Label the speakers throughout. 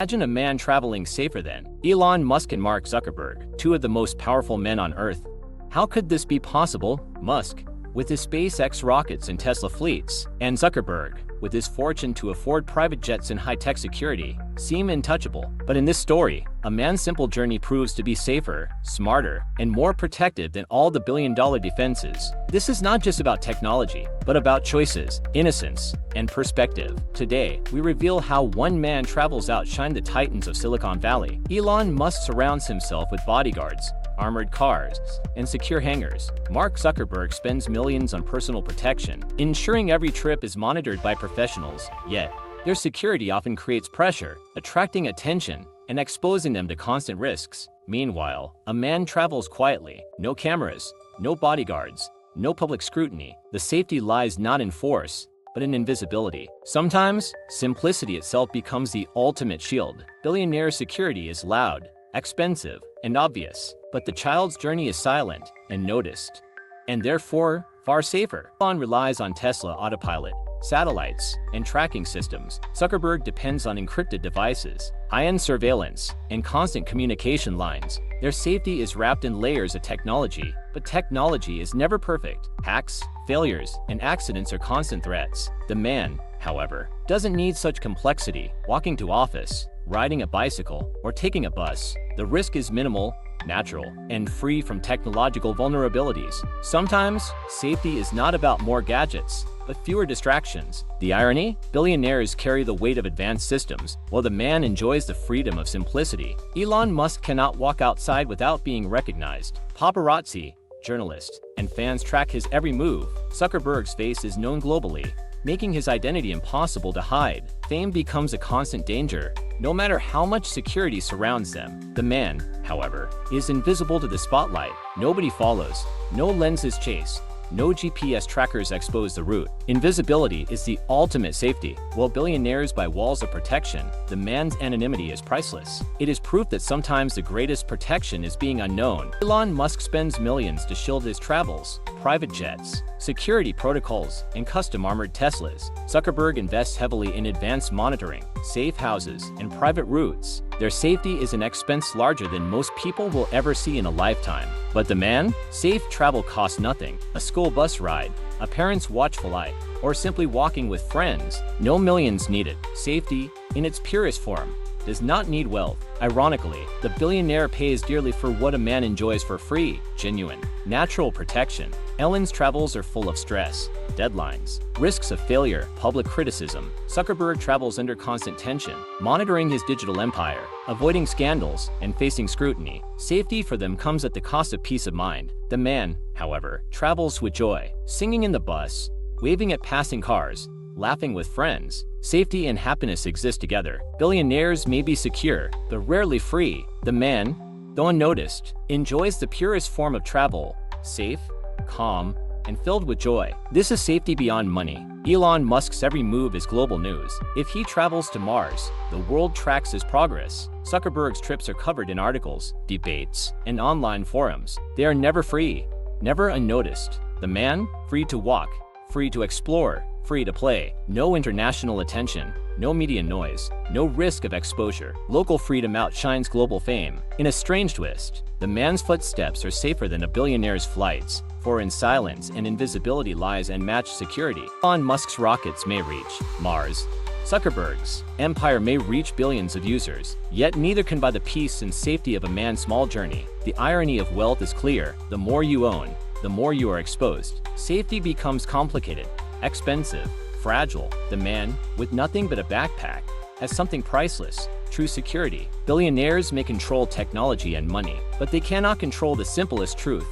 Speaker 1: Imagine a man traveling safer than Elon Musk and Mark Zuckerberg, two of the most powerful men on Earth. How could this be possible? Musk, with his SpaceX rockets and Tesla fleets, and Zuckerberg, with his fortune to afford private jets and high-tech security, seem untouchable. But in this story, a man's simple journey proves to be safer, smarter, and more protective than all the billion-dollar defenses. This is not just about technology, but about choices, innocence, and perspective. Today, we reveal how one man travels outshine the titans of Silicon Valley. Elon Musk surrounds himself with bodyguards, armored cars, and secure hangars. Mark Zuckerberg spends millions on personal protection, ensuring every trip is monitored by professionals. Yet, their security often creates pressure, attracting attention and exposing them to constant risks. Meanwhile, a man travels quietly. No cameras, no bodyguards, no public scrutiny. The safety lies not in force, but in invisibility. Sometimes, simplicity itself becomes the ultimate shield. Billionaire security is loud, expensive, and obvious, but the child's journey is silent and noticed, and therefore far safer. Elon relies on Tesla autopilot, satellites, and tracking systems. Zuckerberg depends on encrypted devices, high-end surveillance, and constant communication lines. Their safety is wrapped in layers of technology, but technology is never perfect. Hacks, failures, and accidents are constant threats. The man, however, doesn't need such complexity. Walking to office, riding a bicycle, or taking a bus, the risk is minimal, natural, and free from technological vulnerabilities. Sometimes, safety is not about more gadgets, but fewer distractions. The irony? Billionaires carry the weight of advanced systems, while the man enjoys the freedom of simplicity. Elon Musk cannot walk outside without being recognized. Paparazzi, journalists, and fans track his every move. Zuckerberg's face is known globally, making his identity impossible to hide. Fame becomes a constant danger, no matter how much security surrounds them. The man, however, is invisible to the spotlight. Nobody follows, no lenses chase, no GPS trackers expose the route. Invisibility is the ultimate safety. While billionaires buy walls of protection, the man's anonymity is priceless. It is proof that sometimes the greatest protection is being unknown. Elon Musk spends millions to shield his travels, private jets, security protocols, and custom armored Teslas. Zuckerberg invests heavily in advanced monitoring, safe houses, and private routes. Their safety is an expense larger than most people will ever see in a lifetime. But the man? Safe travel costs nothing. A school bus ride, a parent's watchful eye, or simply walking with friends. No millions needed. Safety, in its purest form, does not need wealth. Ironically, the billionaire pays dearly for what a man enjoys for free: genuine, natural protection. Elon's travels are full of stress, deadlines, risks of failure, public criticism. Zuckerberg travels under constant tension, monitoring his digital empire, avoiding scandals, and facing scrutiny. Safety for them comes at the cost of peace of mind. The man, however, travels with joy, singing in the bus, waving at passing cars, laughing with friends. Safety and happiness exist together. Billionaires may be secure, but rarely free. The man, though unnoticed, enjoys the purest form of travel: safe, calm, and filled with joy. This is safety beyond money. Elon Musk's every move is global news. If he travels to Mars, the world tracks his progress. Zuckerberg's trips are covered in articles, debates, and online forums. They are never free, never unnoticed. The man, free to walk, free to explore, free to play. No international attention, no media noise, no risk of exposure. Local freedom outshines global fame. In a strange twist, the man's footsteps are safer than a billionaire's flights, for in silence and invisibility lies unmatched security. Elon Musk's rockets may reach Mars. Zuckerberg's empire may reach billions of users, yet neither can buy the peace and safety of a man's small journey. The irony of wealth is clear: the more you own, the more you are exposed. Safety becomes complicated, expensive, fragile. The man, with nothing but a backpack, has something priceless: true security. Billionaires may control technology and money, but they cannot control the simplest truth: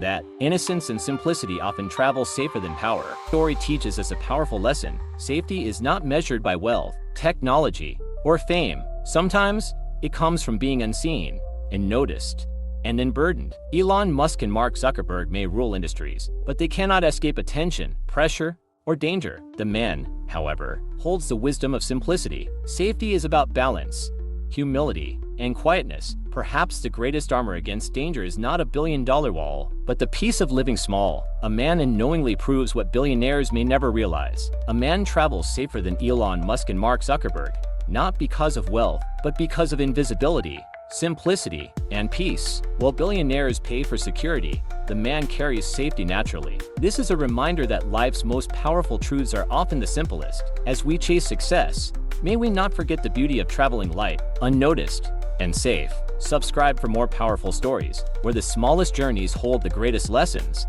Speaker 1: that innocence and simplicity often travel safer than power. The story teaches us a powerful lesson. Safety is not measured by wealth, technology, or fame. Sometimes, it comes from being unseen, unnoticed, and unburdened. Elon Musk and Mark Zuckerberg may rule industries, but they cannot escape attention, pressure, or danger. The man, however, holds the wisdom of simplicity. Safety is about balance, humility, and quietness. Perhaps the greatest armor against danger is not a billion-dollar wall, but the peace of living small. A man unknowingly proves what billionaires may never realize. A man travels safer than Elon Musk and Mark Zuckerberg, not because of wealth, but because of invisibility, simplicity, and peace. While billionaires pay for security, the man carries safety naturally. This is a reminder that life's most powerful truths are often the simplest. As we chase success, may we not forget the beauty of traveling light, unnoticed, and safe. Subscribe for more powerful stories, where the smallest journeys hold the greatest lessons.